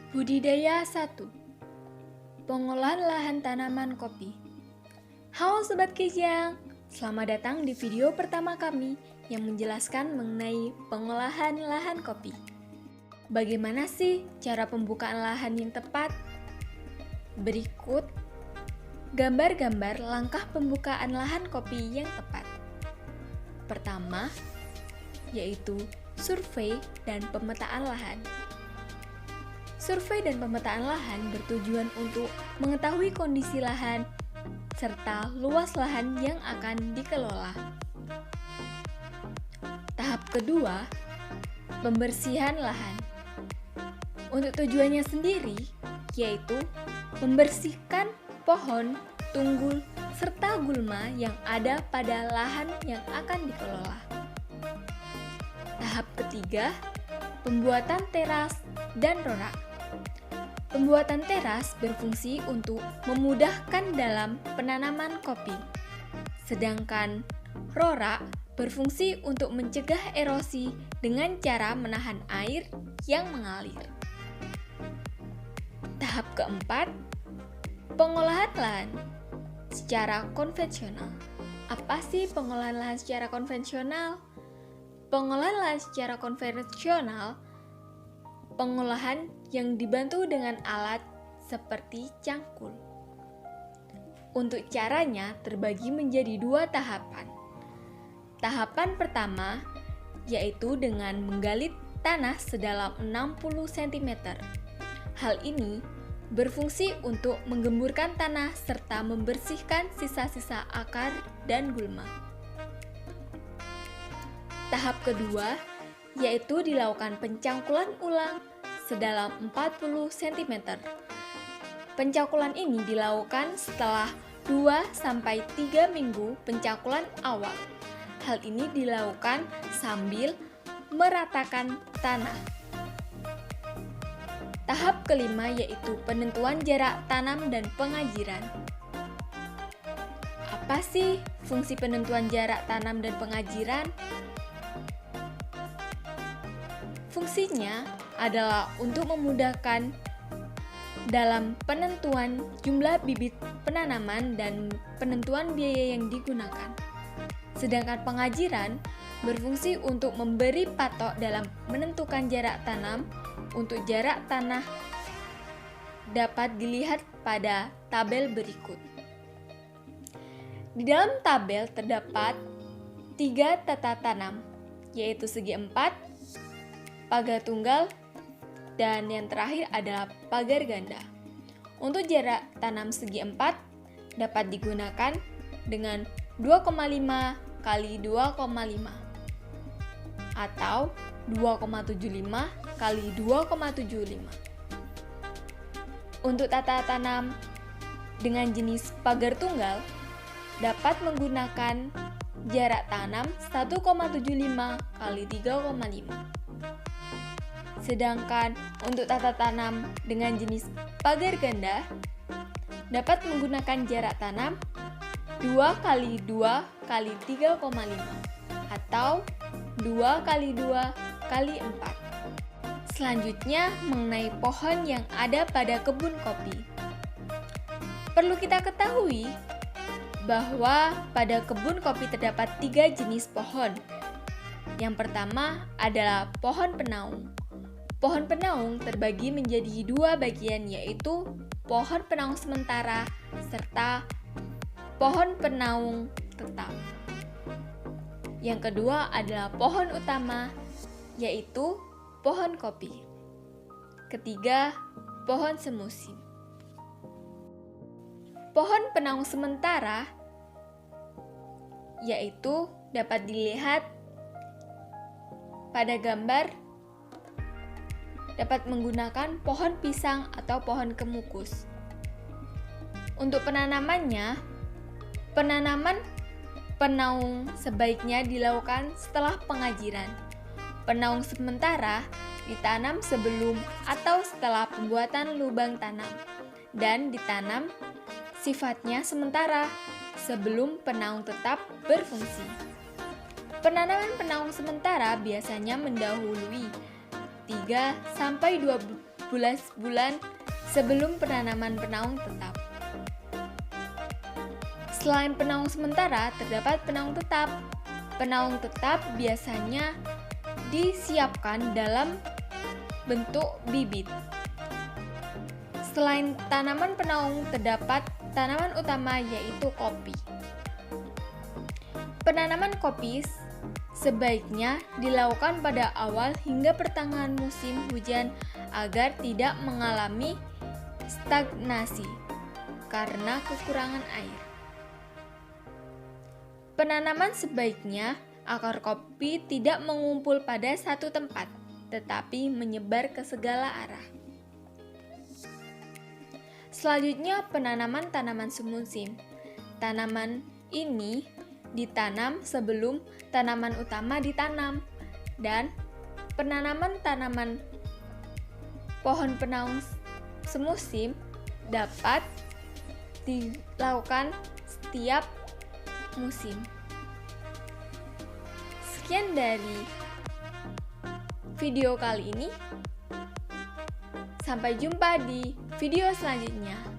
Budidaya 1. Pengolahan lahan tanaman kopi. Halo Sobat Kijang, selamat datang di video pertama kami yang menjelaskan mengenai pengolahan lahan kopi. Bagaimana sih cara pembukaan lahan yang tepat? Berikut gambar-gambar langkah pembukaan lahan kopi yang tepat. Pertama, yaitu survei dan pemetaan lahan. Survei dan pemetaan lahan bertujuan untuk mengetahui kondisi lahan serta luas lahan yang akan dikelola. Tahap kedua, pembersihan lahan. Untuk tujuannya sendiri, yaitu membersihkan pohon, tunggul, serta gulma yang ada pada lahan yang akan dikelola. Tahap ketiga, pembuatan teras dan rorak. Pembuatan teras berfungsi untuk memudahkan dalam penanaman kopi, sedangkan rorak berfungsi untuk mencegah erosi dengan cara menahan air yang mengalir. Tahap keempat, pengolahan lahan secara konvensional. Apa sih pengolahan lahan secara konvensional? Pengolahan lahan secara konvensional pengolahan yang dibantu dengan alat seperti cangkul. Untuk caranya terbagi menjadi dua tahapan. Tahapan pertama yaitu dengan menggali tanah sedalam 60 cm. Hal ini berfungsi untuk menggemburkan tanah serta membersihkan sisa-sisa akar dan gulma. Tahap kedua yaitu dilakukan pencangkulan ulang sedalam 40 cm. Pencangkulan ini dilakukan setelah 2-3 minggu pencangkulan awal. Hal ini dilakukan sambil meratakan tanah. Tahap kelima yaitu penentuan jarak tanam dan pengajiran. Apa sih fungsi penentuan jarak tanam dan pengajiran? Fungsinya adalah untuk memudahkan dalam penentuan jumlah bibit penanaman dan penentuan biaya yang digunakan. Sedangkan pengajiran berfungsi untuk memberi patok dalam menentukan jarak tanam. Untuk jarak tanah dapat dilihat pada tabel berikut. Di dalam tabel terdapat 3 tata tanam, yaitu segi 4, pagar tunggal, dan yang terakhir adalah pagar ganda. Untuk jarak tanam segi 4 dapat digunakan dengan 2,5 kali 2,5 atau 2,75 kali 2,75. Untuk tata tanam dengan jenis pagar tunggal dapat menggunakan jarak tanam 1,75 kali 3,5. Sedangkan untuk tata tanam dengan jenis pagar ganda dapat menggunakan jarak tanam 2 kali 2 kali 3,5 atau 2 kali 2 kali 4. Selanjutnya mengenai pohon yang ada pada kebun kopi. Perlu kita ketahui bahwa pada kebun kopi terdapat 3 jenis pohon. Yang pertama adalah pohon penaung. Pohon penaung terbagi menjadi 2 bagian, yaitu pohon penaung sementara serta pohon penaung tetap. Yang kedua adalah pohon utama, yaitu pohon kopi. Ketiga, pohon semusim. Pohon penaung sementara yaitu dapat dilihat pada gambar, dapat menggunakan pohon pisang atau pohon kemukus. Untuk penanamannya, penanaman penaung sebaiknya dilakukan setelah pengajiran. Penaung sementara ditanam sebelum atau setelah pembuatan lubang tanam dan ditanam sifatnya sementara sebelum penaung tetap berfungsi. Penanaman penaung sementara biasanya mendahului 3-2 12 bulan sebelum penanaman penaung tetap. Selain penaung sementara, terdapat penaung tetap. Penaung tetap biasanya disiapkan dalam bentuk bibit. Selain tanaman penaung, terdapat tanaman utama yaitu kopi. Penanaman kopi sebaiknya dilakukan pada awal hingga pertengahan musim hujan agar tidak mengalami stagnasi karena kekurangan air. Penanaman sebaiknya akar kopi tidak mengumpul pada satu tempat, tetapi menyebar ke segala arah. Selanjutnya, penanaman tanaman semusim. Tanaman ini ditanam sebelum tanaman utama ditanam, dan penanaman tanaman pohon penaung semusim dapat dilakukan setiap musim. Sekian dari video kali ini. Sampai jumpa di video selanjutnya.